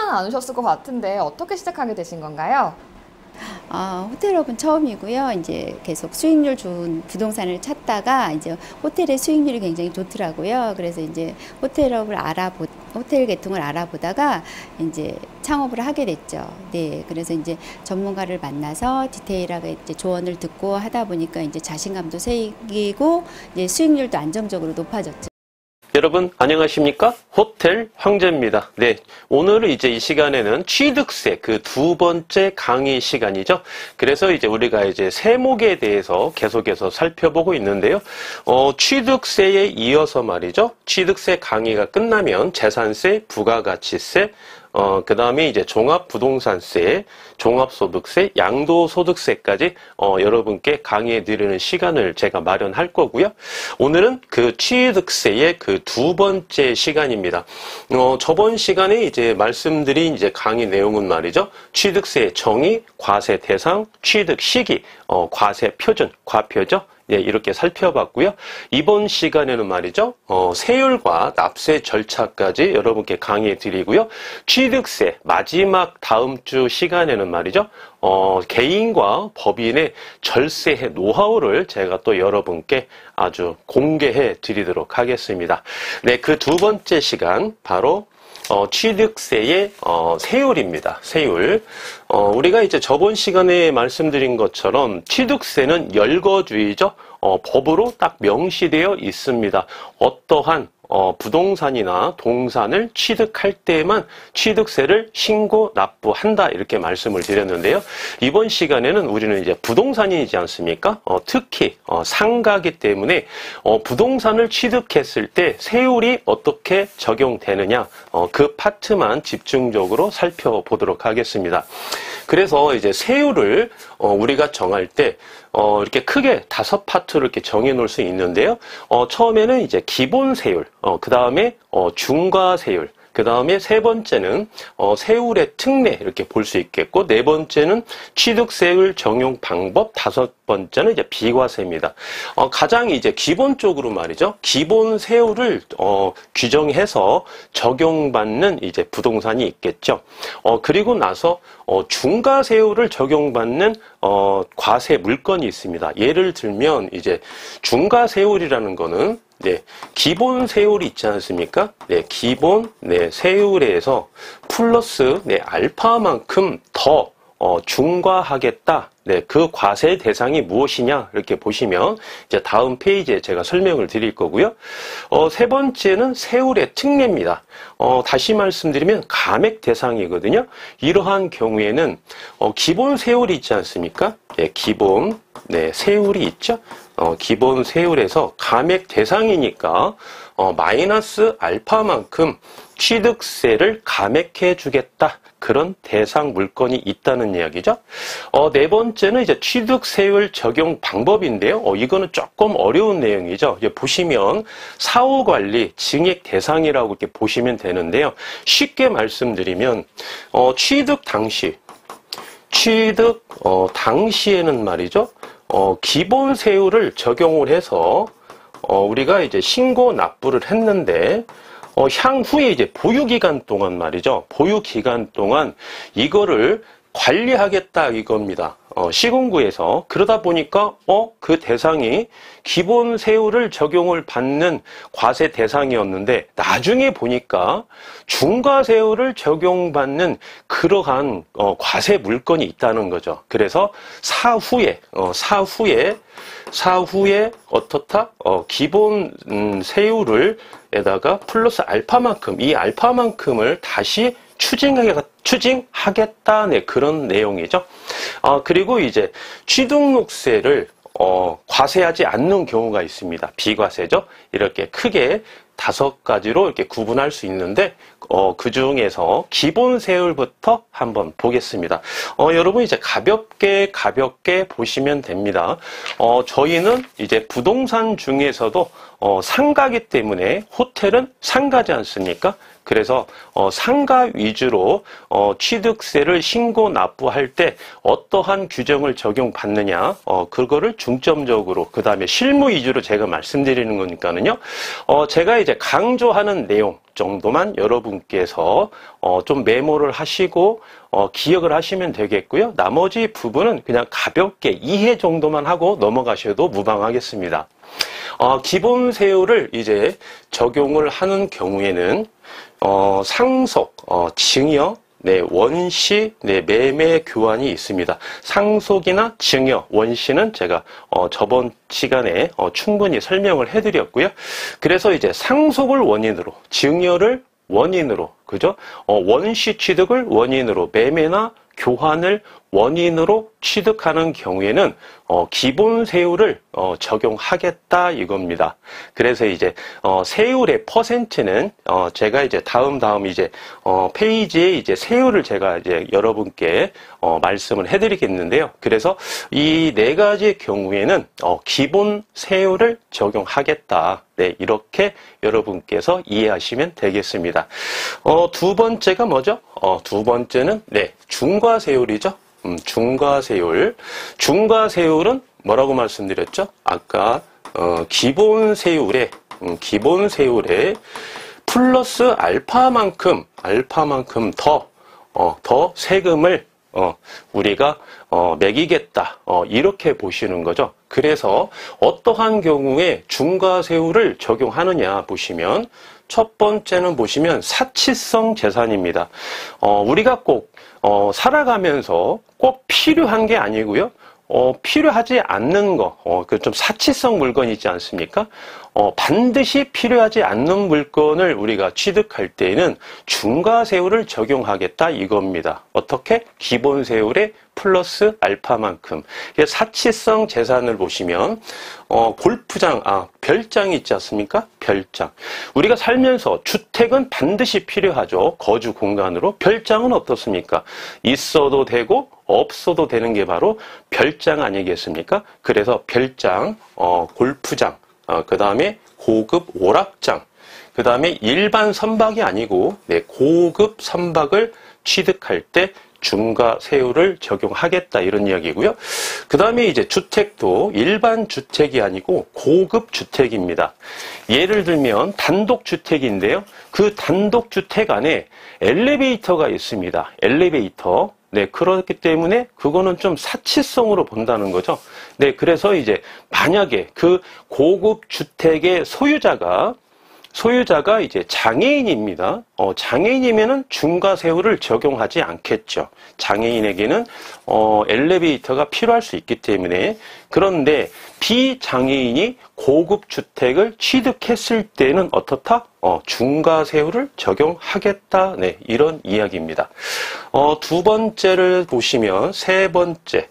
않으셨을 것 같은데 어떻게 시작하게 되신 건가요? 호텔업은 처음이고요. 이제 계속 수익률 좋은 부동산을 찾다가 이제 호텔의 수익률이 굉장히 좋더라고요. 그래서 이제 호텔 계통을 알아보다가 이제 창업을 하게 됐죠. 네. 그래서 이제 전문가를 만나서 디테일하게 이제 조언을 듣고 하다 보니까 이제 자신감도 생기고 이제 수익률도 안정적으로 높아졌죠. 여러분 안녕하십니까? 호텔 황제입니다. 네, 오늘은 이제 이 시간에는 취득세 그 두 번째 강의 시간이죠. 그래서 이제 우리가 이제 세목에 대해서 계속해서 살펴보고 있는데요. 취득세에 이어서 말이죠. 취득세 강의가 끝나면 재산세, 부가가치세, 그 다음에 이제 종합부동산세, 종합소득세, 양도소득세까지 여러분께 강의해 드리는 시간을 제가 마련할 거고요. 오늘은 그 취득세의 그 두 번째 시간입니다. 저번 시간에 이제 말씀드린 이제 강의 내용은 말이죠. 취득세의 정의, 과세 대상, 취득 시기, 과세 표준, 과표죠. 예, 이렇게 살펴봤고요. 이번 시간에는 말이죠. 세율과 납세 절차까지 여러분께 강의해 드리고요. 취득세 마지막 다음 주 시간에는 말이죠. 개인과 법인의 절세의 노하우를 제가 또 여러분께 아주 공개해 드리도록 하겠습니다. 네, 그 두 번째 시간 바로 취득세의 세율입니다. 세율. 우리가 이제 저번 시간에 말씀드린 것처럼 취득세는 열거주의죠. 법으로 딱 명시되어 있습니다. 어떠한 부동산이나 동산을 취득할 때만 취득세를 신고 납부한다 이렇게 말씀을 드렸는데요. 이번 시간에는 우리는 이제 부동산이지 않습니까? 특히 상가기 때문에 부동산을 취득했을 때 세율이 어떻게 적용되느냐 그 파트만 집중적으로 살펴보도록 하겠습니다. 그래서 이제 세율을 우리가 정할 때 이렇게 크게 5파트로 이렇게 정해 놓을 수 있는데요. 처음에는 이제 기본 세율, 그 다음에 중과 세율, 그 다음에 세 번째는 세율의 특례 이렇게 볼 수 있겠고, 네 번째는 취득세율 적용 방법, 다섯 번째는 이제 비과세입니다. 가장 이제 기본적으로 말이죠. 기본 세율을 규정해서 적용받는 이제 부동산이 있겠죠. 그리고 나서 중과 세율을 적용받는 과세 물건이 있습니다. 예를 들면 이제 중과 세율이라는 거는 네, 기본 세율이 있지 않습니까? 네, 기본 세율에서 플러스 알파만큼 더 중과하겠다. 네, 그 과세 대상이 무엇이냐 이렇게 보시면 이제 다음 페이지에 제가 설명을 드릴 거고요. 세 번째는 세율의 특례입니다. 다시 말씀드리면 감액 대상이거든요. 이러한 경우에는 기본 세율이 있지 않습니까? 네, 기본 세율이 있죠. 기본 세율에서 감액 대상이니까 마이너스 알파만큼 취득세를 감액해 주겠다. 그런 대상 물건이 있다는 이야기죠. 네 번째는 이제 취득세율 적용 방법인데요. 이거는 조금 어려운 내용이죠. 이제 보시면 사후관리 증액 대상이라고 이렇게 보시면 되는데요. 쉽게 말씀드리면 취득 당시에는 말이죠. 기본 세율을 적용을 해서 우리가 이제 신고 납부를 했는데 향후에 이제 보유기간 동안 말이죠. 보유기간 동안 이거를 관리하겠다 이겁니다. 시군구에서. 그러다 보니까 그 대상이 기본 세율을 적용을 받는 과세 대상이었는데 나중에 보니까 중과 세율을 적용받는 그러한 과세 물건이 있다는 거죠. 그래서 사후에 어떻다? 기본 세율을 에다가 플러스 알파만큼, 이 알파만큼을 다시 추징하겠다, 그런 내용이죠. 그리고 이제 취등록세를 과세하지 않는 경우가 있습니다. 비과세죠. 이렇게 크게 5가지로 이렇게 구분할 수 있는데 그 중에서 기본 세율부터 한번 보겠습니다. 여러분 이제 가볍게 보시면 됩니다. 저희는 이제 부동산 중에서도 상가기 때문에 호텔은 상가지 않습니까? 그래서 상가 위주로 취득세를 신고 납부할 때 어떠한 규정을 적용받느냐, 그거를 중점적으로, 그 다음에 실무 위주로 제가 말씀드리는 거니까는요. 제가 이제 강조하는 내용 정도만 여러분께서 좀 메모를 하시고 기억을 하시면 되겠고요. 나머지 부분은 그냥 가볍게 이해 정도만 하고 넘어가셔도 무방하겠습니다. 기본 세율을 이제 적용을 하는 경우에는 상속, 증여, 네, 원시, 네, 매매 교환이 있습니다. 상속이나 증여, 원시는 제가 저번 시간에 충분히 설명을 해드렸고요. 그래서 이제 상속을 원인으로, 증여를 원인으로, 그죠? 원시 취득을 원인으로, 매매나 교환을 원인으로 취득하는 경우에는 기본 세율을 적용하겠다 이겁니다. 그래서 이제 세율의 퍼센트는 제가 이제 다음 이제 페이지에 이제 세율을 제가 이제 여러분께 말씀을 해드리겠는데요. 그래서 이 네 가지 경우에는 기본 세율을 적용하겠다. 네, 이렇게 여러분께서 이해하시면 되겠습니다. 두 번째가 뭐죠? 두 번째는 네, 중과세율이죠. 중과세율. 중과세율은 뭐라고 말씀드렸죠? 아까 기본 세율에 플러스 알파만큼 더 세금을 우리가 매기겠다. 이렇게 보시는 거죠. 그래서 어떠한 경우에 중과세율을 적용하느냐 보시면 첫 번째는 보시면 사치성 재산입니다. 우리가 꼭 살아가면서 꼭 필요한 게 아니고요. 필요하지 않는 거, 그 좀 사치성 물건이 있지 않습니까? 반드시 필요하지 않는 물건을 우리가 취득할 때에는 중과세율을 적용하겠다 이겁니다. 어떻게? 기본세율에 플러스 알파만큼. 사치성 재산을 보시면 골프장, 별장이 있지 않습니까? 별장. 우리가 살면서 주택은 반드시 필요하죠. 거주 공간으로. 별장은 어떻습니까? 있어도 되고 없어도 되는 게 바로 별장 아니겠습니까? 그래서 별장, 골프장, 그 다음에 고급 오락장, 그 다음에 일반 선박이 아니고 네, 고급 선박을 취득할 때 중과세율을 적용하겠다 이런 이야기고요. 그 다음에 이제 주택도 일반 주택이 아니고 고급 주택입니다. 예를 들면 단독주택인데요. 그 단독주택 안에 엘리베이터가 있습니다. 엘리베이터. 네, 그렇기 때문에 그거는 좀 사치성으로 본다는 거죠. 네, 그래서 이제 만약에 그 고급 주택의 소유자가 이제 장애인입니다. 장애인이면은 중과세율을 적용하지 않겠죠. 장애인에게는 엘리베이터가 필요할 수 있기 때문에. 그런데 비장애인이 고급 주택을 취득했을 때는 어떻다? 중과세율을 적용하겠다. 네, 이런 이야기입니다. 두 번째를 보시면 세 번째,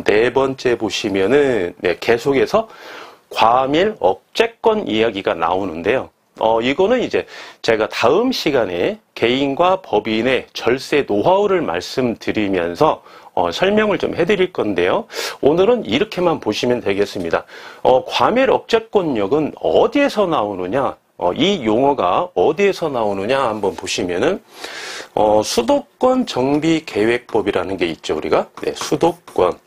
네 번째 보시면은 네, 계속해서 과밀 억제권 이야기가 나오는데요. 이거는 이제 제가 다음 시간에 개인과 법인의 절세 노하우를 말씀드리면서 설명을 좀 해드릴 건데요. 오늘은 이렇게만 보시면 되겠습니다. 과밀 억제권력은 어디에서 나오느냐? 이 용어가 어디에서 나오느냐 한번 보시면은 수도권 정비 계획법이라는 게 있죠. 우리가 네, 수도권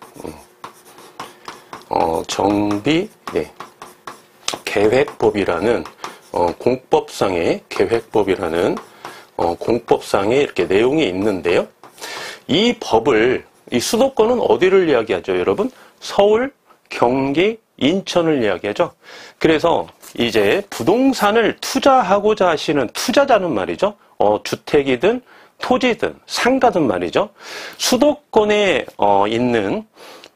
정비 네, 계획법이라는 공법상의 계획법이라는 공법상에 이렇게 내용이 있는데요. 이 법을 이 수도권은 어디를 이야기하죠, 여러분? 서울, 경기, 인천을 이야기하죠. 그래서 이제 부동산을 투자하고자 하시는 투자자는 말이죠. 주택이든 토지든 상가든 말이죠. 수도권에 있는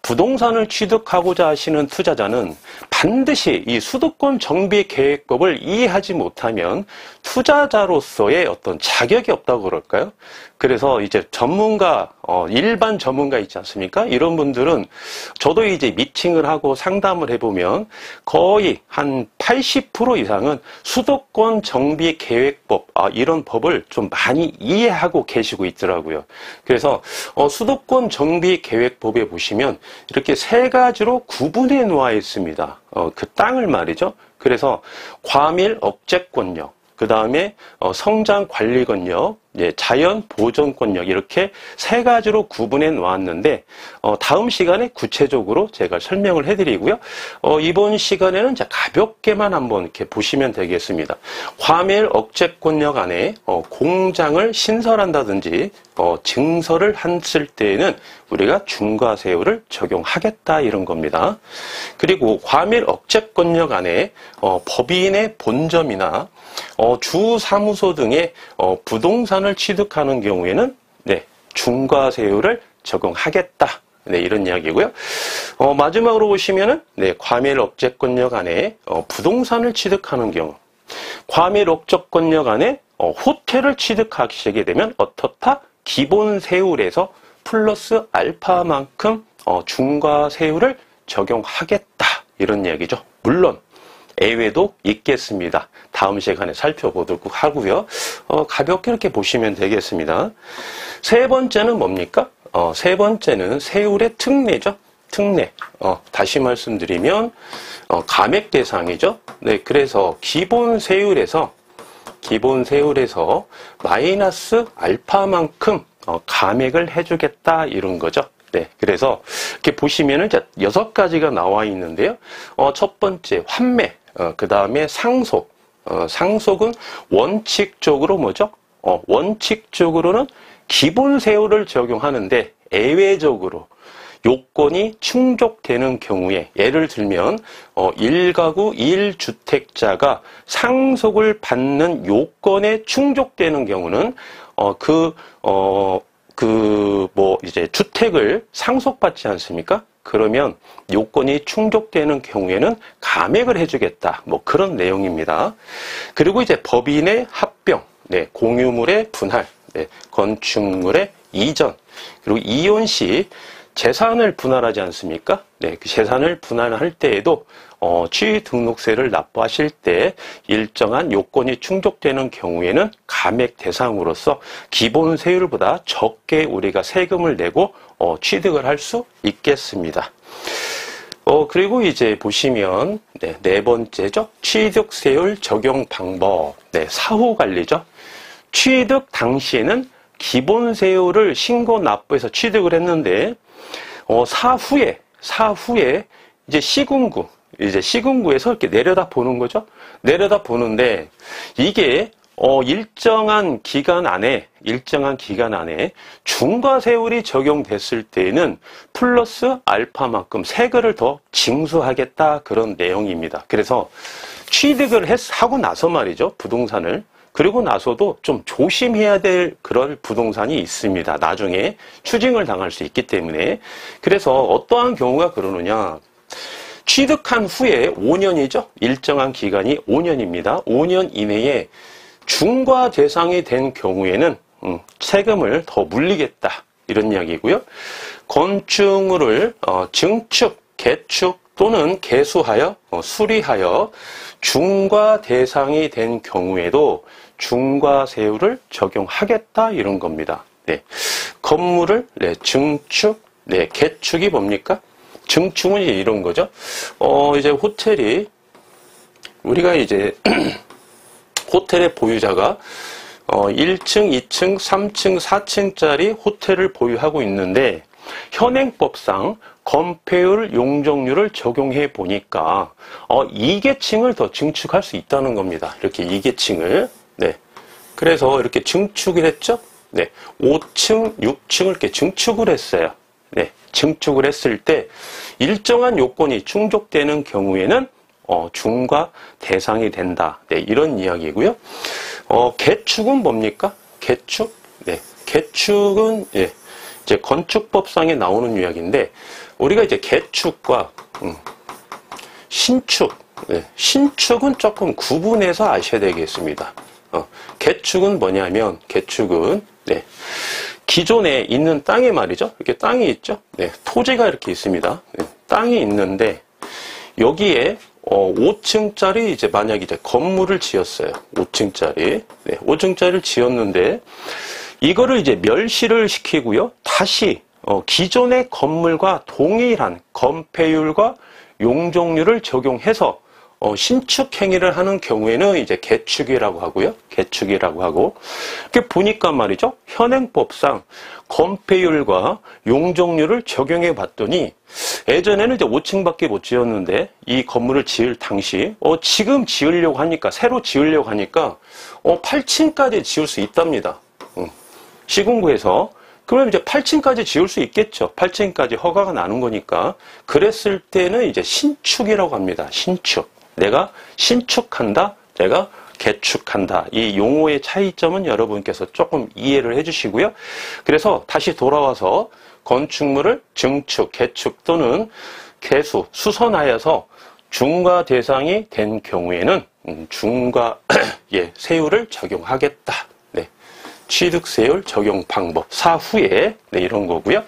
부동산을 취득하고자 하시는 투자자는 반드시 이 수도권 정비 계획법을 이해하지 못하면 투자자로서의 어떤 자격이 없다고 그럴까요? 그래서 이제 전문가, 일반 전문가 있지 않습니까? 이런 분들은 저도 이제 미팅을 하고 상담을 해보면 거의 한 80% 이상은 수도권 정비 계획법, 이런 법을 좀 많이 이해하고 계시고 있더라고요. 그래서 수도권 정비 계획법에 보시면 이렇게 세 가지로 구분해 놓아 있습니다. 그 땅을 말이죠. 그래서 과밀 억제권력, 그 다음에 성장 관리 권역, 자연 보존 권역 이렇게 세 가지로 구분해 놓았는데 다음 시간에 구체적으로 제가 설명을 해드리고요. 이번 시간에는 가볍게만 한번 이렇게 보시면 되겠습니다. 과밀 억제 권역 안에 공장을 신설한다든지 증설을 했을 때에는 우리가 중과세율을 적용하겠다 이런 겁니다. 그리고 과밀 억제 권역 안에 법인의 본점이나 주사무소 등의 부동산을 취득하는 경우에는 중과세율을 적용하겠다. 이런 이야기고요. 마지막으로 보시면은 과밀 억제 권역 안에 부동산을 취득하는 경우, 과밀 억제 권역 안에 호텔을 취득하시게 되면 어떻다? 기본 세율에서 플러스 알파만큼 중과세율을 적용하겠다. 이런 이야기죠. 물론 예외도 있겠습니다. 다음 시간에 살펴보도록 하고요. 가볍게 이렇게 보시면 되겠습니다. 세 번째는 뭡니까? 세 번째는 세율의 특례죠. 특례. 다시 말씀드리면 감액 대상이죠. 그래서 기본 세율에서 마이너스 알파만큼 감액을 해주겠다 이런 거죠. 그래서 이렇게 보시면은 6가지가 나와 있는데요. 첫 번째 환매, 그 다음에 상속. 상속은 원칙적으로 뭐죠? 원칙적으로는 기본 세율을 적용하는데 예외적으로 요건이 충족되는 경우에, 예를 들면 1가구 1주택자가 상속을 받는 요건에 충족되는 경우는 이제 주택을 상속받지 않습니까? 그러면 요건이 충족되는 경우에는 감액을 해주겠다. 그런 내용입니다. 그리고 이제 법인의 합병, 공유물의 분할, 건축물의 이전, 그리고 이혼 시 재산을 분할하지 않습니까? 그 재산을 분할할 때에도 취등록세를 납부하실 때 일정한 요건이 충족되는 경우에는 감액 대상으로서 기본 세율보다 적게 우리가 세금을 내고 취득을 할 수 있겠습니다. 그리고 이제 보시면 네 번째죠. 취득세율 적용 방법. 사후 관리죠. 취득 당시에는 기본 세율을 신고 납부해서 취득을 했는데 사후에 이제 시군구에서 이렇게 내려다 보는 거죠. 내려다 보는데 이게 일정한 기간 안에 중과세율이 적용됐을 때에는 플러스 알파만큼 세금을 더 징수하겠다 그런 내용입니다. 그래서 취득을 하고 나서 말이죠. 부동산을. 그리고 나서도 좀 조심해야 될 그런 부동산이 있습니다. 나중에 추징을 당할 수 있기 때문에. 그래서 어떠한 경우가 그러느냐. 취득한 후에 5년이죠. 일정한 기간이 5년입니다. 5년 이내에 중과 대상이 된 경우에는 세금을 더 물리겠다. 이런 이야기고요. 건축물을 증축, 개축 또는 개수하여, 수리하여 중과 대상이 된 경우에도 중과세율을 적용하겠다 이런 겁니다. 건물을 증축, 개축이 뭡니까? 증축은 이런 거죠. 이제 호텔이 우리가 이제 호텔의 보유자가 1층, 2층, 3층, 4층짜리 호텔을 보유하고 있는데 현행법상 건폐율, 용적률을 적용해 보니까 2계층을 더 증축할 수 있다는 겁니다. 이렇게 2계층을. 그래서 이렇게 증축을 했죠. 5층, 6층을 이렇게 증축을 했어요. 증축을 했을 때 일정한 요건이 충족되는 경우에는 중과 대상이 된다. 이런 이야기고요. 개축은 뭡니까? 개축? 개축은 이제 건축법상에 나오는 이야기인데 우리가 이제 개축과 신축, 신축은 조금 구분해서 아셔야 되겠습니다. 개축은 뭐냐면 개축은 기존에 있는 땅에 말이죠. 이렇게 땅이 있죠. 토지가 이렇게 있습니다. 땅이 있는데 여기에 5층짜리 이제 만약 이제 건물을 지었어요. 5층짜리. 5층짜리를 지었는데 이거를 이제 멸실을 시키고요. 다시 기존의 건물과 동일한 건폐율과 용적률을 적용해서 신축 행위를 하는 경우에는 이제 개축이라고 하고요. 개축이라고 하고. 이렇게 보니까 말이죠. 현행법상 건폐율과 용적률을 적용해 봤더니 예전에는 이제 5층밖에 못 지었는데 이 건물을 지을 당시 지금 지으려고 하니까 새로 지으려고 하니까 8층까지 지을 수 있답니다. 시군구에서 그러면 이제 8층까지 지을 수 있겠죠. 8층까지 허가가 나는 거니까. 그랬을 때는 이제 신축이라고 합니다. 신축. 내가 신축한다, 내가 개축한다. 이 용어의 차이점은 여러분께서 조금 이해를 해주시고요. 그래서 다시 돌아와서 건축물을 증축, 개축 또는 개수, 수선하여서 중과 대상이 된 경우에는 중과 세율을 적용하겠다. 네. 취득세율 적용 방법, 사후에 이런 거고요.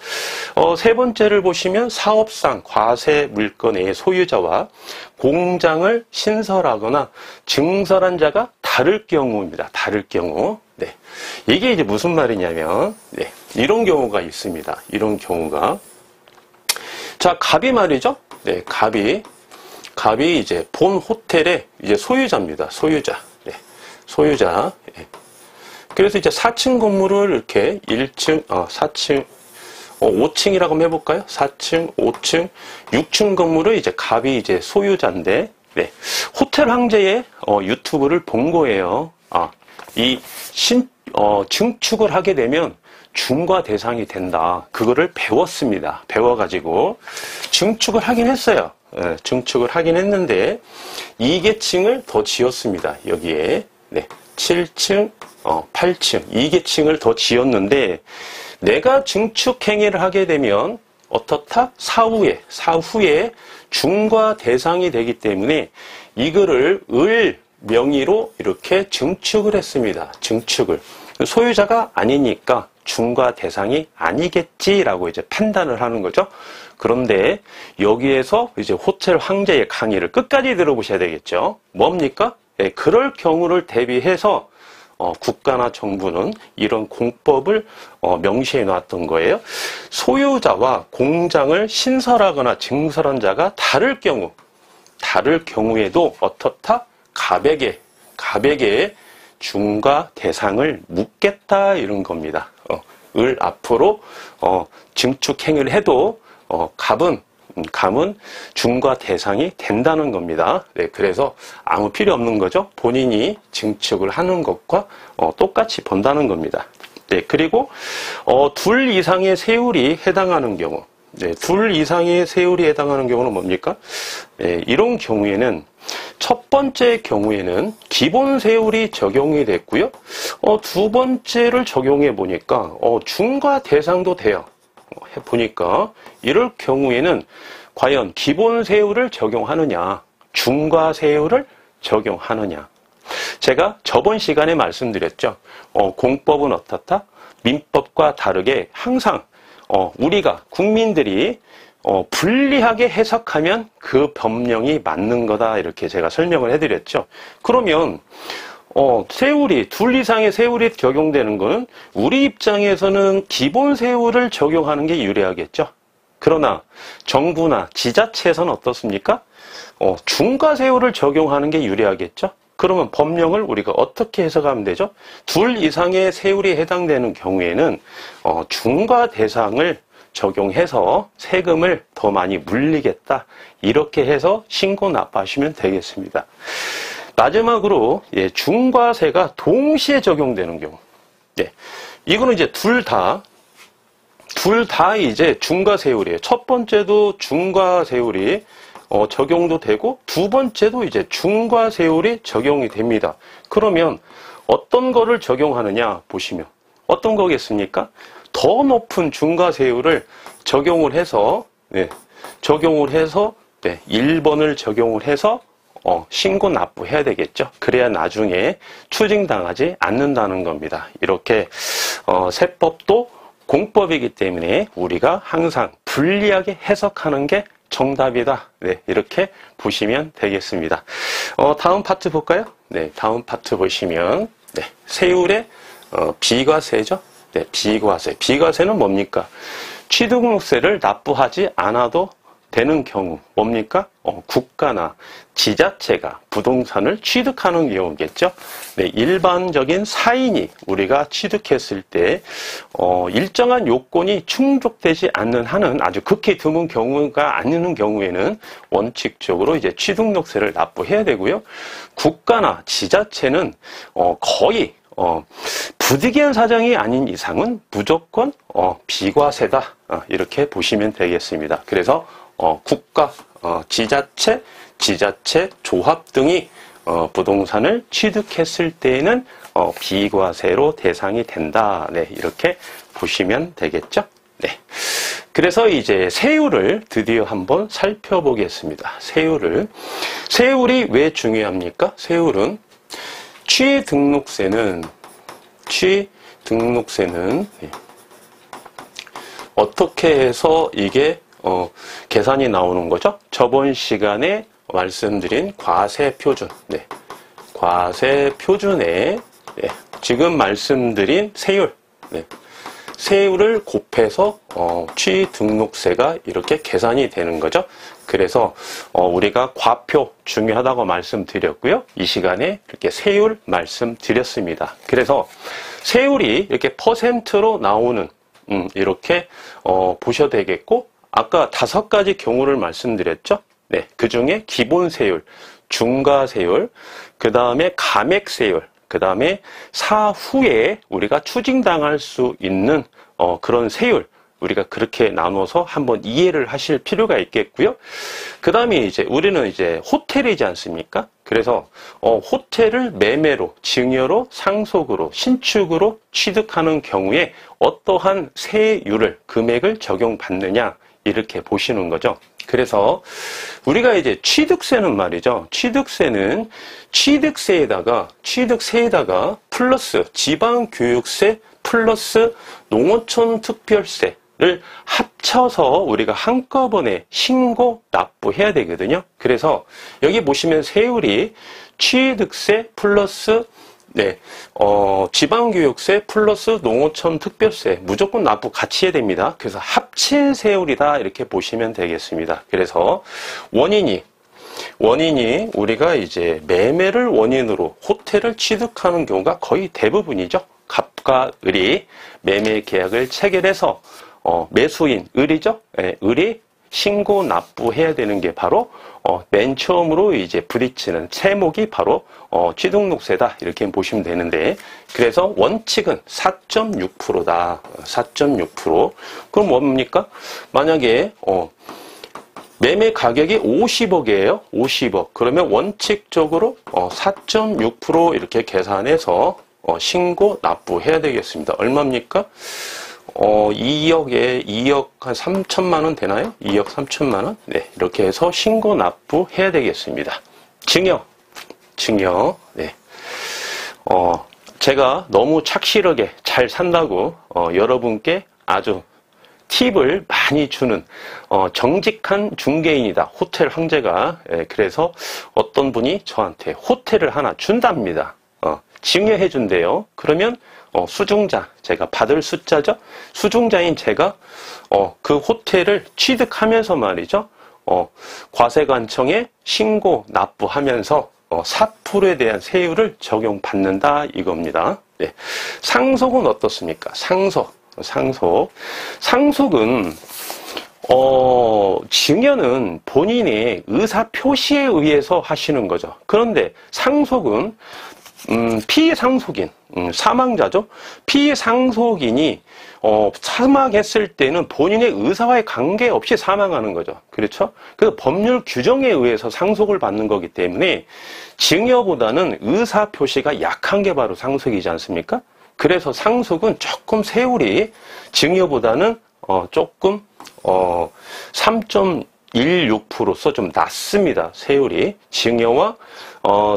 세 번째를 보시면 사업상 과세 물건의 소유자와 공장을 신설하거나 증설한 자가 다를 경우입니다. 다를 경우. 네. 이게 이제 무슨 말이냐면, 네. 이런 경우가 있습니다. 이런 경우가. 자, 갑이 말이죠. 네. 갑이 이제 본 호텔의 이제 소유자입니다. 소유자. 네. 소유자. 네. 그래서 이제 4층 건물을 이렇게 1층, 4층, 5층이라고 한번 해볼까요? 4층, 5층, 6층 건물을 이제 갑이 이제 소유자인데, 네. 호텔 황제의 유튜브를 본 거예요. 증축을 하게 되면 중과 대상이 된다. 그거를 배웠습니다. 배워가지고 증축을 하긴 했어요. 네, 증축을 하긴 했는데 2계층을 더 지었습니다. 여기에. 네. 7층, 8층, 2계층을 더 지었는데 내가 증축 행위를 하게 되면 어떻다? 사후에 중과 대상이 되기 때문에 이거를 을 명의로 이렇게 증축을 했습니다. 증축을. 소유자가 아니니까 중과 대상이 아니겠지라고 이제 판단을 하는 거죠. 그런데 여기에서 이제 호텔 황제의 강의를 끝까지 들어보셔야 되겠죠. 뭡니까? 네, 그럴 경우를 대비해서 국가나 정부는 이런 공법을 명시해 놨던 거예요. 소유자와 공장을 신설하거나 증설한 자가 다를 경우에도 어떻다? 갑에게 중과 대상을 묻겠다 이런 겁니다. 을 앞으로 증축 행위를 해도 갑은 중과 대상이 된다는 겁니다. 네, 그래서 아무 필요 없는 거죠. 본인이 증축을 하는 것과 똑같이 본다는 겁니다. 네, 그리고 둘 이상의 세율이 해당하는 경우, 네, 둘 이상의 세율이 해당하는 경우는 뭡니까? 네, 이런 경우에는 첫 번째 경우에는 기본 세율이 적용이 됐고요. 두 번째를 적용해 보니까 중과 대상도 돼요. 해보니까 이럴 경우에는 과연 기본 세율을 적용하느냐, 중과 세율을 적용하느냐. 제가 저번 시간에 말씀드렸죠. 공법은 어떻다? 민법과 다르게 항상 우리가 국민들이 불리하게 해석하면 그 법령이 맞는 거다 이렇게 제가 설명을 해드렸죠. 그러면 세율이 둘 이상의 세율이 적용되는 거는 우리 입장에서는 기본 세율을 적용하는 게 유리하겠죠. 그러나 정부나 지자체에서는 어떻습니까? 중과 세율을 적용하는 게 유리하겠죠. 그러면 법령을 우리가 어떻게 해석하면 되죠? 둘 이상의 세율이 해당되는 경우에는 중과 대상을 적용해서 세금을 더 많이 물리겠다. 이렇게 해서 신고 납부하시면 되겠습니다. 마지막으로 중과세가 동시에 적용되는 경우. 이거는 이제 둘 다 이제 중과세율이에요. 첫 번째도 중과세율이 적용도 되고 두 번째도 이제 중과세율이 적용이 됩니다. 그러면 어떤 거를 적용하느냐 보시면 어떤 거겠습니까? 더 높은 중과세율을 적용을 해서 1번을 적용을 해서 신고 납부해야 되겠죠. 그래야 나중에 추징당하지 않는다는 겁니다. 이렇게 세법도 공법이기 때문에 우리가 항상 불리하게 해석하는 게 정답이다. 네, 이렇게 보시면 되겠습니다. 다음 파트 볼까요? 네, 다음 파트 보시면 세율의 비과세죠. 네, 비과세. 비과세는 뭡니까? 취득세를 납부하지 않아도 되는 경우 뭡니까? 국가나 지자체가 부동산을 취득하는 경우겠죠. 네, 일반적인 사인이 우리가 취득했을 때 일정한 요건이 충족되지 않는 한은 아주 극히 드문 경우가 아니는 경우에는 원칙적으로 이제 취득록세를 납부해야 되고요. 국가나 지자체는 거의 부득이한 사정이 아닌 이상은 무조건 비과세다, 이렇게 보시면 되겠습니다. 그래서 국가, 지자체 조합 등이 부동산을 취득했을 때에는 비과세로 대상이 된다. 네, 이렇게 보시면 되겠죠. 네. 그래서 이제 세율을 드디어 한번 살펴보겠습니다. 세율이 왜 중요합니까? 세율은 취등록세는 어떻게 해서 이게 계산이 나오는 거죠? 저번 시간에 말씀드린 과세 표준, 네, 과세 표준에 지금 말씀드린 세율, 네, 세율을 곱해서 취등록세가 이렇게 계산이 되는 거죠. 그래서 우리가 과표 중요하다고 말씀드렸고요. 이 시간에 이렇게 세율 말씀드렸습니다. 그래서 세율이 이렇게 퍼센트로 나오는 이렇게 보셔도 되겠고, 아까 5가지 경우를 말씀드렸죠. 네, 그 중에 기본세율, 중과세율, 그 다음에 감액세율, 그 다음에 사후에 우리가 추징당할 수 있는 그런 세율, 우리가 그렇게 나눠서 한번 이해를 하실 필요가 있겠고요. 그 다음에 이제 우리는 이제 호텔이지 않습니까? 그래서 호텔을 매매로, 증여로, 상속으로, 신축으로 취득하는 경우에 어떠한 세율을, 금액을 적용받느냐, 이렇게 보시는 거죠. 그래서 우리가 이제 취득세는 말이죠. 취득세는 취득세에다가 플러스 지방교육세 플러스 농어촌 특별세를 합쳐서 우리가 한꺼번에 신고 납부해야 되거든요. 그래서 여기 보시면 세율이 취득세 플러스 지방교육세 플러스 농어촌 특별세 무조건 납부 같이 해야 됩니다. 그래서 합친 세율이다, 이렇게 보시면 되겠습니다. 그래서 원인이 우리가 이제 매매를 원인으로 호텔을 취득하는 경우가 거의 대부분이죠. 갑과 을이 매매 계약을 체결해서 매수인 을이죠. 을이 신고 납부해야 되는 게 바로 맨 처음으로 이제 부딪히는 세목이 바로 취등록세다, 이렇게 보시면 되는데, 그래서 원칙은 4.6%다. 4.6%. 그럼 뭡니까? 만약에 매매 가격이 50억이에요. 50억. 그러면 원칙적으로 4.6% 이렇게 계산해서 신고 납부해야 되겠습니다. 얼마입니까? 2억 한 3천만 원 되나요? 2억 3천만 원? 네, 이렇게 해서 신고 납부해야 되겠습니다. 증여. 네. 제가 너무 착실하게 잘 산다고 여러분께 아주 팁을 많이 주는 정직한 중개인이다, 호텔 황제가. 그래서 어떤 분이 저한테 호텔을 하나 준답니다. 증여해 준대요. 그러면 수중자, 제가 받을 숫자죠. 수중자인 제가 그 호텔을 취득하면서 말이죠. 과세관청에 신고 납부하면서 4%에 대한 세율을 적용받는다, 이겁니다. 네. 상속은 어떻습니까? 상속은 증여는 본인의 의사 표시에 의해서 하시는 거죠. 그런데 상속은 피상속인, 사망자죠. 피상속인이 사망했을 때는 본인의 의사와의 관계없이 사망하는 거죠. 그렇죠? 그래서 법률 규정에 의해서 상속을 받는 거기 때문에 증여보다는 의사 표시가 약한 게 바로 상속이지 않습니까? 그래서 상속은 조금 세율이 증여보다는 조금 3.16%서 좀 낮습니다. 세율이. 증여와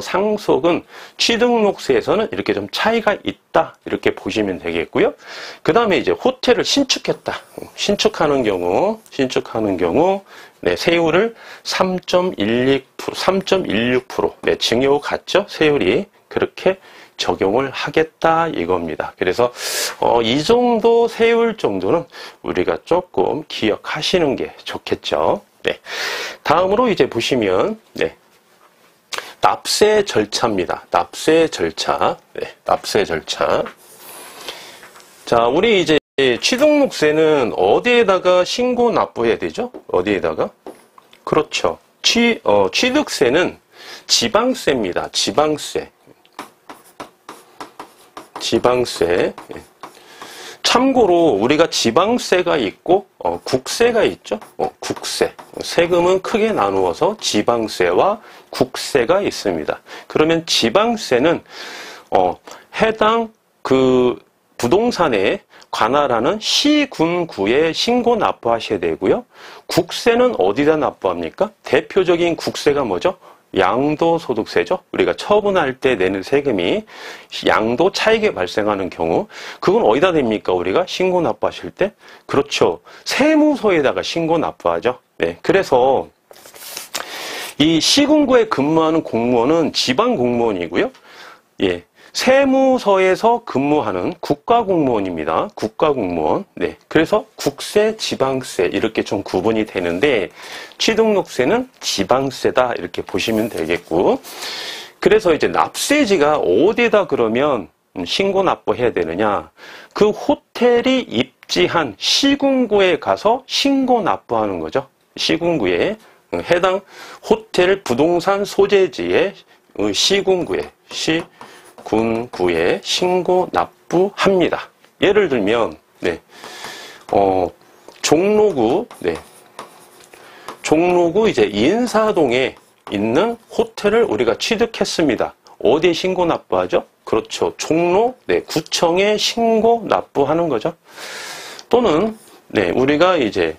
상속은 취등록세에서는 이렇게 좀 차이가 있다, 이렇게 보시면 되겠고요. 그 다음에 이제 호텔을 신축했다. 신축하는 경우 네, 세율을 3.16%, 네, 증여 같죠? 세율이 그렇게 적용을 하겠다, 이겁니다. 그래서 이 정도 세율 정도는 우리가 조금 기억하시는 게 좋겠죠. 네. 다음으로 이제 보시면, 네. 납세 절차입니다. 납세 절차. 네, 납세 절차. 자, 우리 이제 취등록세는 어디에다가 신고 납부해야 되죠? 어디에다가? 그렇죠. 취득세는 지방세입니다. 지방세. 지방세. 참고로 우리가 지방세가 있고 국세가 있죠. 국세. 세금은 크게 나누어서 지방세와 국세가 있습니다. 그러면 지방세는 해당 그 부동산에 관할하는 시, 군, 구에 신고 납부하셔야 되고요. 국세는 어디다 납부합니까? 대표적인 국세가 뭐죠? 양도소득세죠. 우리가 처분할 때 내는 세금이 양도 차익에 발생하는 경우, 그건 어디다 냅니까? 우리가 신고 납부하실 때? 그렇죠. 세무서에다가 신고 납부하죠. 네. 그래서 이 시군구에 근무하는 공무원은 지방 공무원이고요. 예. 세무서에서 근무하는 국가공무원입니다. 국가공무원. 네. 그래서 국세, 지방세 이렇게 좀 구분이 되는데 취등록세는 지방세다 이렇게 보시면 되겠고, 그래서 이제 납세지가 어디에다 그러면 신고 납부해야 되느냐? 그 호텔이 입지한 시군구에 가서 신고 납부하는 거죠. 시군구에 해당 호텔 부동산 소재지의 시군구에 군구에 신고 납부합니다. 예를 들면, 네, 종로구, 네, 종로구 이제 인사동에 있는 호텔을 우리가 취득했습니다. 어디에 신고 납부하죠? 그렇죠. 종로, 네, 구청에 신고 납부하는 거죠. 또는, 네, 우리가 이제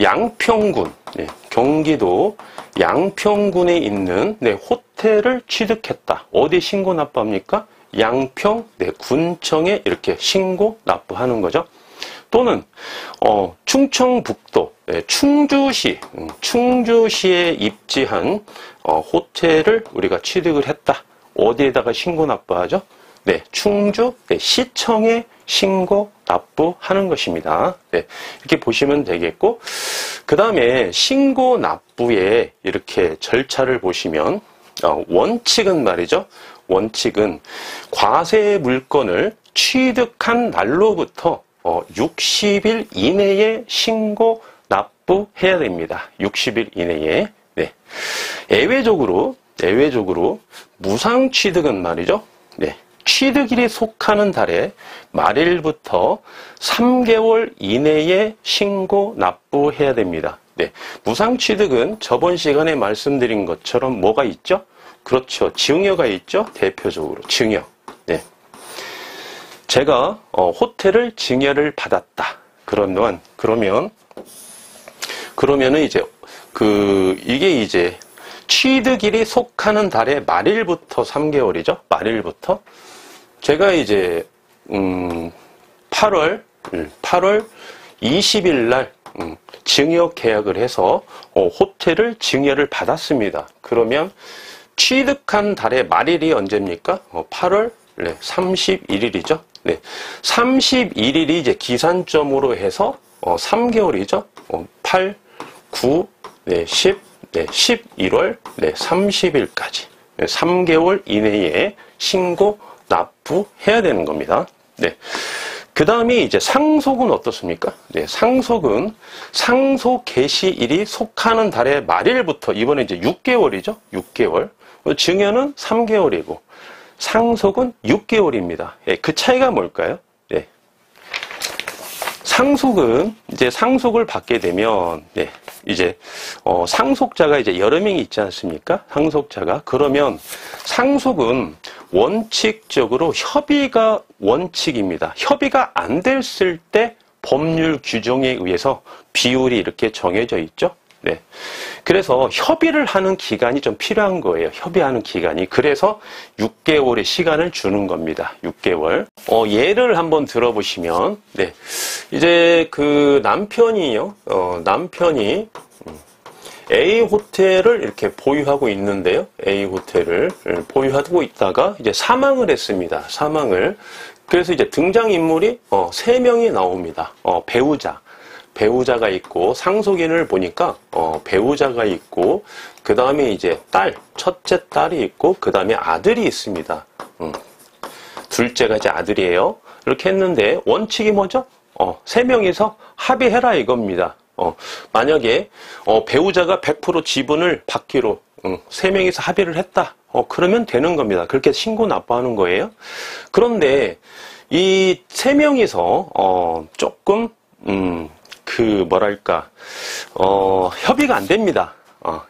양평군, 네, 경기도 양평군에 있는 네, 호텔을 취득했다. 어디에 신고 납부합니까? 양평, 네, 군청에 이렇게 신고 납부하는 거죠. 또는 충청북도, 네, 충주시, 충주시에 입지한 호텔을 우리가 취득을 했다. 어디에다가 신고 납부하죠? 네, 충주, 네, 시청에 신고 납부하는 것입니다. 네, 이렇게 보시면 되겠고, 그 다음에 신고 납부의 이렇게 절차를 보시면 원칙은 말이죠. 원칙은 과세 물건을 취득한 날로부터 60일 이내에 신고 납부해야 됩니다. 60일 이내에. 네. 예외적으로 무상 취득은 말이죠. 네. 취득일이 속하는 달에 말일부터 3개월 이내에 신고 납부해야 됩니다. 네. 무상 취득은 저번 시간에 말씀드린 것처럼 뭐가 있죠? 그렇죠. 증여가 있죠. 대표적으로 증여. 네. 제가 호텔을 증여를 받았다. 그러면은 이제 이게 이제 취득일이 속하는 달의 말일부터 3개월이죠. 말일부터. 제가 이제 8월 20일 날 증여 계약을 해서 호텔을 증여를 받았습니다. 그러면 취득한 달의 말일이 언제입니까? 8월 31일이죠. 네. 31일이 이제 기산점으로 해서 3개월이죠. 8, 9, 네, 10, 네, 11월, 네, 30일까지. 네, 3개월 이내에 신고 납부해야 되는 겁니다. 네. 그 다음에 이제 상속은 어떻습니까? 네, 상속은 상속 개시일이 속하는 달의 말일부터, 이번에 이제 6개월이죠. 6개월. 증여는 3개월이고, 상속은 6개월입니다. 네, 그 차이가 뭘까요? 네. 상속은 이제 상속을 받게 되면, 네, 이제 상속자가 이제 여러 명이 있지 않습니까? 상속자가. 그러면 상속은 원칙적으로 협의가 원칙입니다. 협의가 안 됐을 때 법률 규정에 의해서 비율이 이렇게 정해져 있죠. 네. 그래서 협의를 하는 기간이 좀 필요한 거예요. 협의하는 기간이. 그래서 6개월의 시간을 주는 겁니다. 6개월. 예를 한번 들어보시면, 네. 이제 그 남편이요. 남편이 A 호텔을 이렇게 보유하고 있는데요. A 호텔을 보유하고 있다가 이제 사망을 했습니다. 사망을. 그래서 이제 등장인물이 3명이 나옵니다. 배우자. 배우자가 있고, 상속인을 보니까, 배우자가 있고, 그 다음에 이제 첫째 딸이 있고, 그 다음에 아들이 있습니다. 둘째가 이제 아들이에요. 이렇게 했는데, 원칙이 뭐죠? 세 명이서 합의해라 이겁니다. 만약에, 배우자가 100% 지분을 받기로, 세 명이서 합의를 했다. 그러면 되는 겁니다. 그렇게 신고 납부하는 거예요. 그런데, 이 세 명이서, 조금, 협의가 안 됩니다.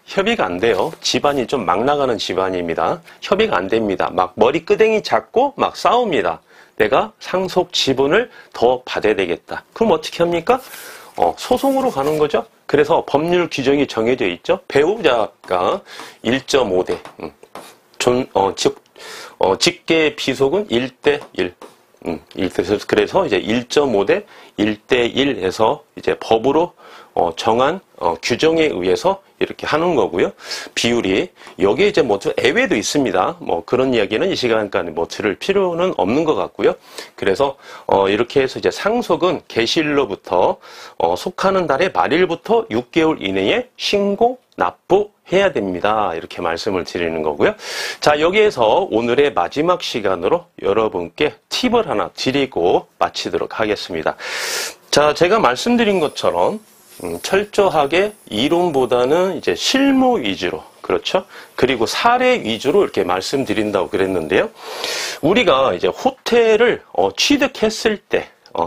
협의가 안 돼요. 집안이 좀 막 나가는 집안입니다. 협의가 안 됩니다. 막 머리끄댕이 잡고 막 싸웁니다. 내가 상속 지분을 더 받아야 되겠다. 그럼 어떻게 합니까? 소송으로 가는 거죠. 그래서 법률 규정이 정해져 있죠. 배우자가 1.5대, 직계 비속은 1대1. 그래서 이제 1.5대 1대1 해서 이제 법으로 정한 규정에 의해서 이렇게 하는 거고요. 비율이 여기에 이제 뭐 예외도 있습니다. 뭐 그런 이야기는 이 시간까지 뭐 들을 필요는 없는 것 같고요. 그래서 이렇게 해서 이제 상속은 개시일로부터 속하는 달의 말일부터 6개월 이내에 신고 납부해야 됩니다. 이렇게 말씀을 드리는 거고요. 자, 여기에서 오늘의 마지막 시간으로 여러분께 팁을 하나 드리고 마치도록 하겠습니다. 자, 제가 말씀드린 것처럼 철저하게 이론보다는 이제 실무 위주로, 그렇죠? 그리고 사례 위주로 이렇게 말씀드린다고 그랬는데요. 우리가 이제 호텔을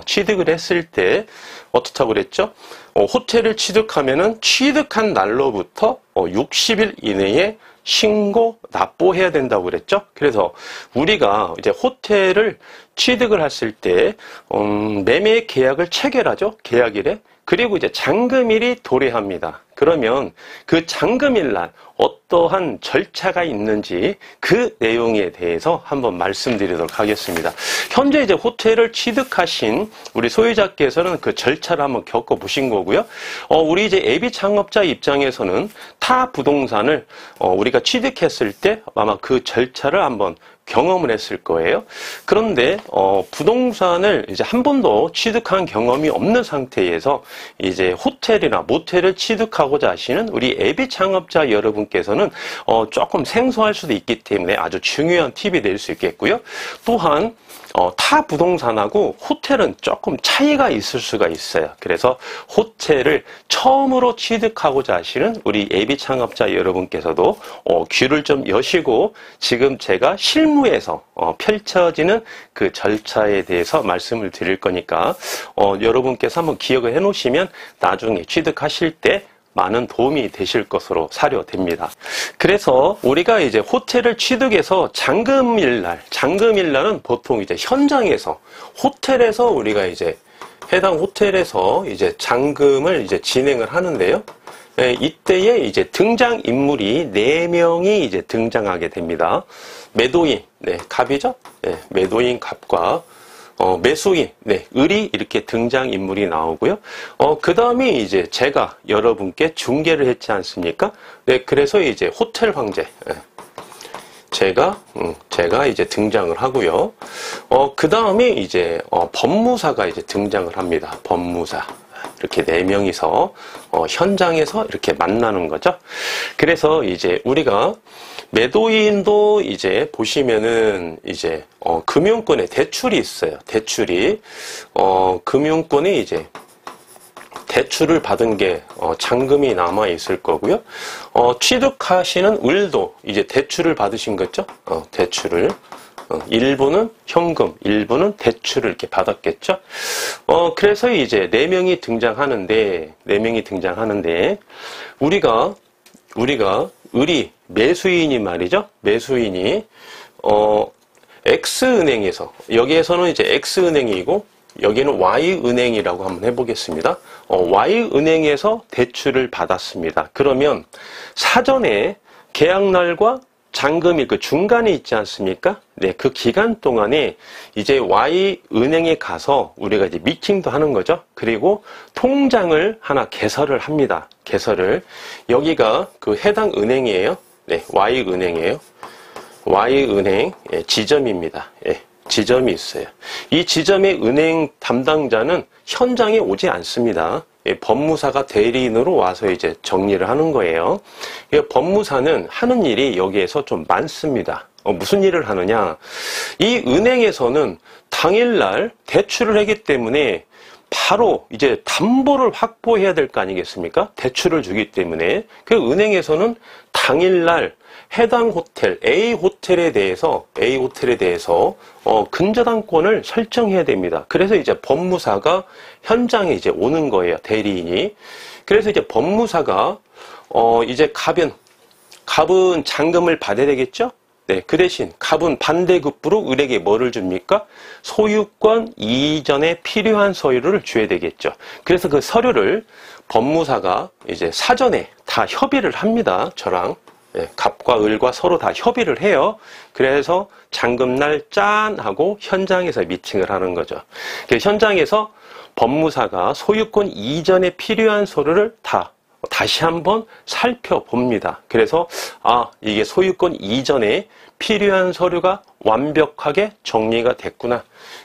취득을 했을 때 어떻다고 그랬죠? 호텔을 취득하면은 취득한 날로부터 60일 이내에 신고 납부해야 된다고 그랬죠. 그래서 우리가 이제 호텔을 취득을 했을 때 매매 계약을 체결하죠. 계약일에. 그리고 이제 잔금일이 도래합니다. 그러면 그 잔금일 날 어떠한 절차가 있는지 그 내용에 대해서 한번 말씀드리도록 하겠습니다. 현재 이제 호텔을 취득하신 우리 소유자께서는 그 절차를 한번 겪어보신 거고요. 우리 이제 예비 창업자 입장에서는 타 부동산을 우리가 취득했을 때 아마 그 절차를 한번 경험을 했을 거예요. 그런데 부동산을 이제 한 번도 취득한 경험이 없는 상태에서 이제 호텔이나 모텔을 취득하고자 하시는 우리 예비 창업자 여러분께서는 조금 생소할 수도 있기 때문에 아주 중요한 팁이 될 수 있겠고요. 또한 타 부동산하고 호텔은 조금 차이가 있을 수가 있어요. 그래서 호텔을 처음으로 취득하고자 하시는 우리 예비 창업자 여러분께서도 귀를 좀 여시고 지금 제가 실무에서 펼쳐지는 그 절차에 대해서 말씀을 드릴 거니까 여러분께서 한번 기억을 해 놓으시면 나중에 취득하실 때 많은 도움이 되실 것으로 사료됩니다. 그래서 우리가 이제 호텔을 취득해서 잔금일날은 보통 이제 현장에서 호텔에서 우리가 이제 해당 호텔에서 이제 잔금을 이제 진행을 하는데요. 이때에 이제 등장 인물이 4명이 이제 등장하게 됩니다. 매도인, 갑이죠? 매도인 갑과 매수인, 을이 이렇게 등장인물이 나오고요. 그 다음에 이제 제가 여러분께 중개를 했지 않습니까? 그래서 이제 호텔 황제, 제가 이제 등장을 하고요. 그 다음에 이제, 법무사가 이제 등장을 합니다. 법무사. 이렇게 4명이서, 현장에서 이렇게 만나는 거죠. 그래서 이제 우리가 매도인도 이제 보시면은 이제 금융권에 대출이 있어요. 대출이 금융권에 이제 대출을 받은 게 잔금이 남아 있을 거고요. 취득하시는 을도 이제 대출을 받으신 거죠. 대출을 일부는 현금, 일부는 대출을 이렇게 받았겠죠. 그래서 이제 4명이 등장하는데 우리가 을이 매수인이 말이죠. 매수인이 X은행에서 여기에서는 이제 X은행이고 여기는 Y은행이라고 한번 해보겠습니다. Y은행에서 대출을 받았습니다. 그러면 사전에 계약날과 잔금일 그 중간에 있지 않습니까? 그 기간 동안에 이제 Y은행에 가서 우리가 이제 미팅도 하는 거죠. 그리고 통장을 하나 개설을 합니다. 개설을. 여기가 그 해당 은행이에요. Y은행이에요. Y은행 지점입니다. 지점이 있어요. 이 지점의 은행 담당자는 현장에 오지 않습니다. 법무사가 대리인으로 와서 이제 정리를 하는 거예요. 법무사는 하는 일이 여기에서 좀 많습니다. 무슨 일을 하느냐? 이 은행에서는 당일날 대출을 하기 때문에 바로 이제 담보를 확보해야 될 거 아니겠습니까? 대출을 주기 때문에. 그 은행에서는 당일날 해당 호텔, A 호텔에 대해서 근저당권을 설정해야 됩니다. 그래서 이제 법무사가 현장에 이제 오는 거예요, 대리인이. 그래서 이제 법무사가 이제 갑은 잔금을 받아야 되겠죠? 네, 그 대신 갑은 반대급부로 을에게 뭐를 줍니까? 소유권 이전에 필요한 서류를 줘야 되겠죠. 그래서 그 서류를 법무사가 이제 사전에 다 협의를 합니다. 저랑. 네, 갑과 을과 서로 다 협의를 해요. 그래서 잔금날 짠 하고 현장에서 미팅을 하는 거죠. 현장에서 법무사가 소유권 이전에 필요한 서류를 다시 한번 살펴봅니다. 그래서 이게 소유권 이전에 필요한 서류가 완벽하게 정리가 됐구나.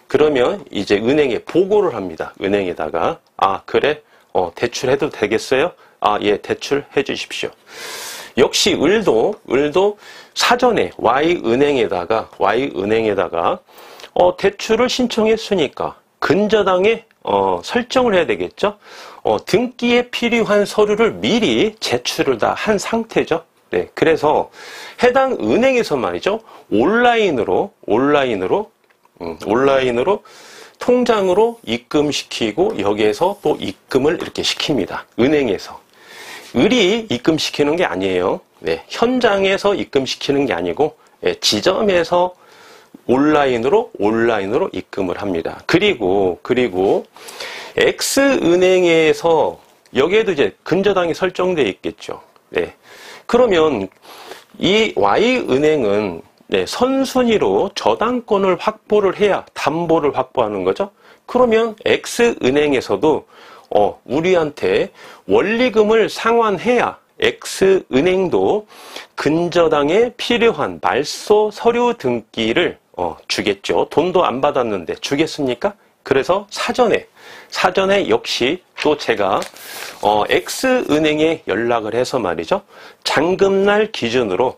그러면 이제 은행에 보고를 합니다. 은행에다가 그래 대출해도 되겠어요? 예, 대출해 주십시오. 역시 을도 사전에 Y은행에다가 대출을 신청했으니까 근저당에 설정을 해야 되겠죠. 등기에 필요한 서류를 미리 제출을 다 한 상태죠. 네, 그래서 해당 은행에서 말이죠, 온라인으로 통장으로 입금시키고 여기에서 또 입금을 이렇게 시킵니다. 은행에서. 을이 입금시키는 게 아니에요. 네, 현장에서 입금시키는 게 아니고 지점에서 온라인으로 입금을 합니다. 그리고 X은행에서 여기에도 이제 근저당이 설정되어 있겠죠. 네. 그러면 이 Y은행은 선순위로 저당권을 확보를 해야 담보를 확보하는 거죠. 그러면 X은행에서도 우리한테 원리금을 상환해야 X은행도 근저당에 필요한 말소 서류 등기를 주겠죠. 돈도 안 받았는데 주겠습니까? 그래서 사전에 역시 또 제가 X은행에 연락을 해서 말이죠. 잔금날 기준으로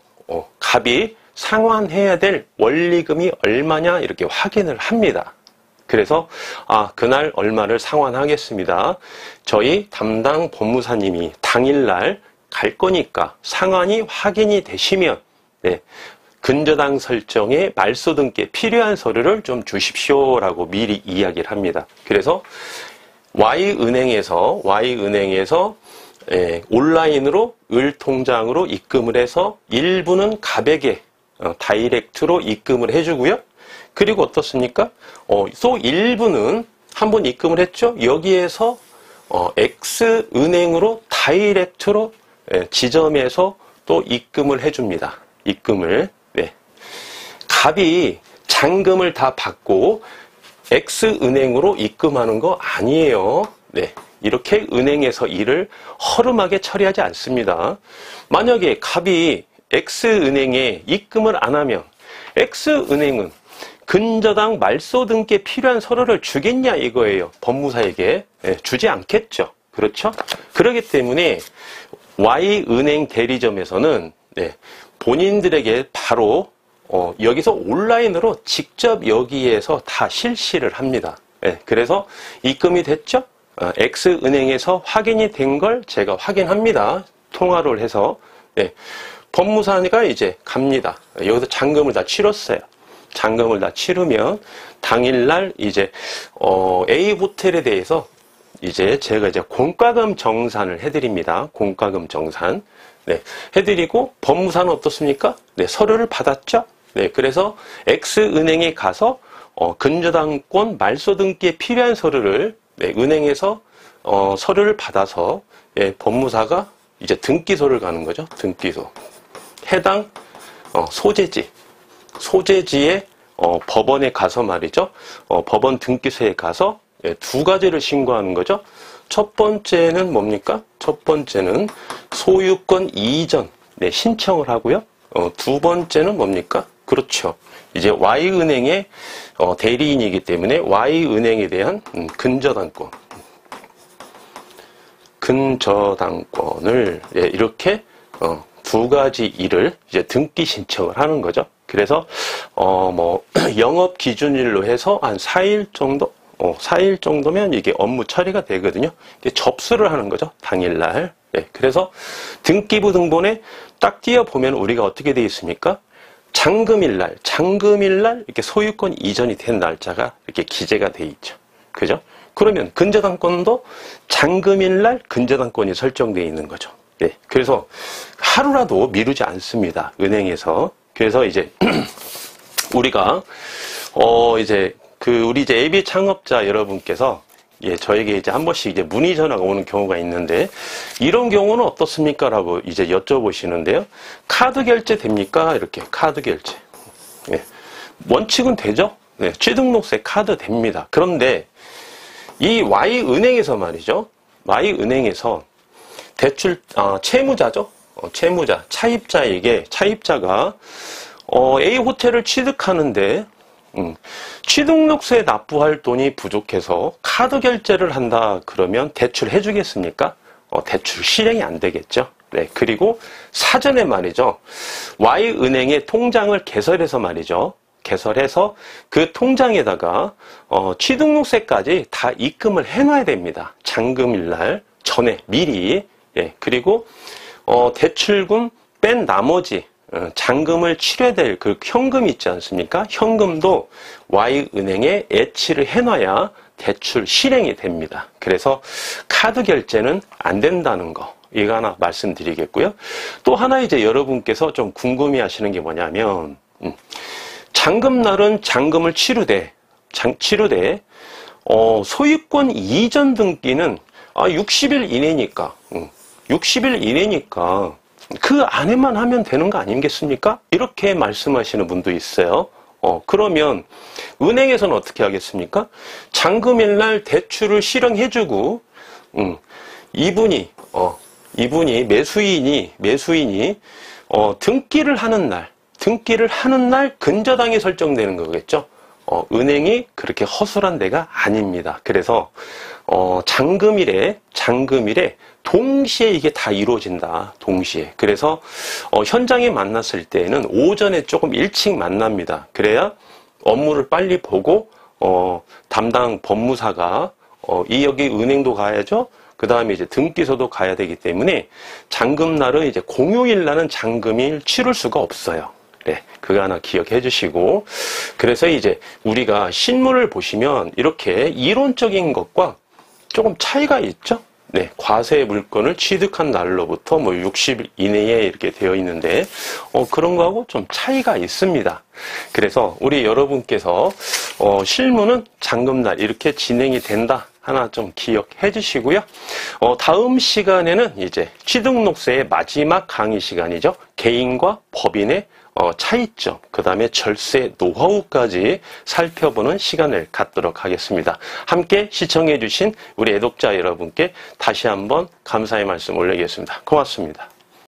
갑이 상환해야 될 원리금이 얼마냐 이렇게 확인을 합니다. 그래서 그날 얼마를 상환하겠습니다. 저희 담당 법무사님이 당일날 갈 거니까 상환이 확인이 되시면 근저당 설정에 말소 등기에 필요한 서류를 좀 주십시오라고 미리 이야기를 합니다. 그래서 Y은행에서 온라인으로 을 통장으로 입금을 해서 일부는 갑에게 다이렉트로 입금을 해주고요. 그리고 어떻습니까? 또 일부는 한번 입금을 했죠. 여기에서 X은행으로 다이렉트로 지점에서 또 입금을 해줍니다. 입금을. 네. 갑이 잔금을 다 받고 X은행으로 입금하는 거 아니에요. 네. 이렇게 은행에서 일을 허름하게 처리하지 않습니다. 만약에 갑이 X은행에 입금을 안 하면 X은행은 근저당 말소 등기에 필요한 서류를 주겠냐 이거예요. 법무사에게. 주지 않겠죠. 그렇죠? 그렇기 때문에 Y은행 대리점에서는 본인들에게 바로 여기서 온라인으로 직접 여기에서 다 실시를 합니다. 그래서 입금이 됐죠? X은행에서 확인이 된 걸 제가 확인합니다. 통화를 해서. 법무사가 이제 갑니다. 여기서 잔금을 다 치렀어요. 잔금을 다 치르면 당일날 이제 A 호텔에 대해서 이제 제가 이제 공과금 정산을 해드립니다. 공과금 정산. 해드리고 법무사는 어떻습니까? 서류를 받았죠? 그래서 X은행에 가서 근저당권 말소 등기에 필요한 서류를 은행에서 서류를 받아서 법무사가 이제 등기소를 가는 거죠. 등기소. 해당 소재지에 법원에 가서 말이죠. 법원 등기소에 가서 두 가지를 신고하는 거죠. 첫 번째는 뭡니까? 첫 번째는 소유권 이전 신청을 하고요. 두 번째는 뭡니까? 그렇죠. 이제 Y은행의 대리인이기 때문에 Y은행에 대한 근저당권. 근저당권을 이렇게 두 가지 일을 이제 등기 신청을 하는 거죠. 그래서 뭐 영업 기준일로 해서 한 4일 정도, 4일 정도면 이게 업무 처리가 되거든요. 이게 접수를 하는 거죠. 당일날. 예, 그래서 등기부 등본에 딱 띄어 보면 우리가 어떻게 되어 있습니까? 잔금일날 이렇게 소유권 이전이 된 날짜가 이렇게 기재가 돼 있죠. 그죠? 그러면 근저당권도 잔금일날 근저당권이 설정되어 있는 거죠. 예, 그래서 하루라도 미루지 않습니다. 은행에서. 그래서 이제 우리가 이제 우리 이제 예비 창업자 여러분께서 저에게 이제 한 번씩 이제 문의 전화가 오는 경우가 있는데, 이런 경우는 어떻습니까? 라고 이제 여쭤보시는데요. 카드 결제 됩니까? 이렇게 카드 결제. 예. 원칙은 되죠? 네, 취등록세 카드 됩니다. 그런데 이 Y은행에서 말이죠. Y은행에서 대출, 채무자죠? 채무자, 차입자가 A 호텔을 취득하는데 취등록세 납부할 돈이 부족해서 카드 결제를 한다 그러면 대출 해주겠습니까? 대출 실행이 안 되겠죠. 네, 그리고 사전에 말이죠. Y은행의 통장을 개설해서 말이죠. 개설해서 그 통장에다가 취등록세까지 다 입금을 해놔야 됩니다. 잔금일날 전에 미리. 예, 그리고 대출금 뺀 나머지 잔금을 치러야 될 그 현금 있지 않습니까? 현금도 Y은행에 애치를 해놔야 대출 실행이 됩니다. 그래서 카드 결제는 안 된다는 거, 이거 하나 말씀드리겠고요. 또 하나 이제 여러분께서 좀 궁금해 하시는 게 뭐냐면, 잔금날은 잔금을 치르되 소유권 이전 등기는 60일 이내니까 60일 이내니까 그 안에만 하면 되는 거 아니겠습니까? 이렇게 말씀하시는 분도 있어요. 그러면 은행에서는 어떻게 하겠습니까? 잔금일날 대출을 실행해주고, 이분이 매수인이 등기를 하는 날 근저당이 설정되는 거겠죠? 은행이 그렇게 허술한 데가 아닙니다. 그래서 잔금일에 동시에 이게 다 이루어진다. 동시에. 그래서 현장에 만났을 때는 오전에 조금 일찍 만납니다. 그래야 업무를 빨리 보고 담당 법무사가 여기 은행도 가야죠. 그 다음에 이제 등기소도 가야 되기 때문에 잔금날은 이제 공휴일 날은 잔금일 치를 수가 없어요. 네, 그거 하나 기억해 주시고, 그래서 이제 우리가 신문을 보시면 이렇게 이론적인 것과 조금 차이가 있죠. 네, 과세 물건을 취득한 날로부터 60일 이내에 이렇게 되어 있는데, 그런 거하고 좀 차이가 있습니다. 그래서 우리 여러분께서 실무는 잔금날 이렇게 진행이 된다. 하나 좀 기억해 주시고요. 다음 시간에는 이제 취등록세의 마지막 강의 시간이죠. 개인과 법인의 차이점, 그 다음에 절세 노하우까지 살펴보는 시간을 갖도록 하겠습니다. 함께 시청해 주신 우리 애독자 여러분께 다시 한번 감사의 말씀 올리겠습니다. 고맙습니다.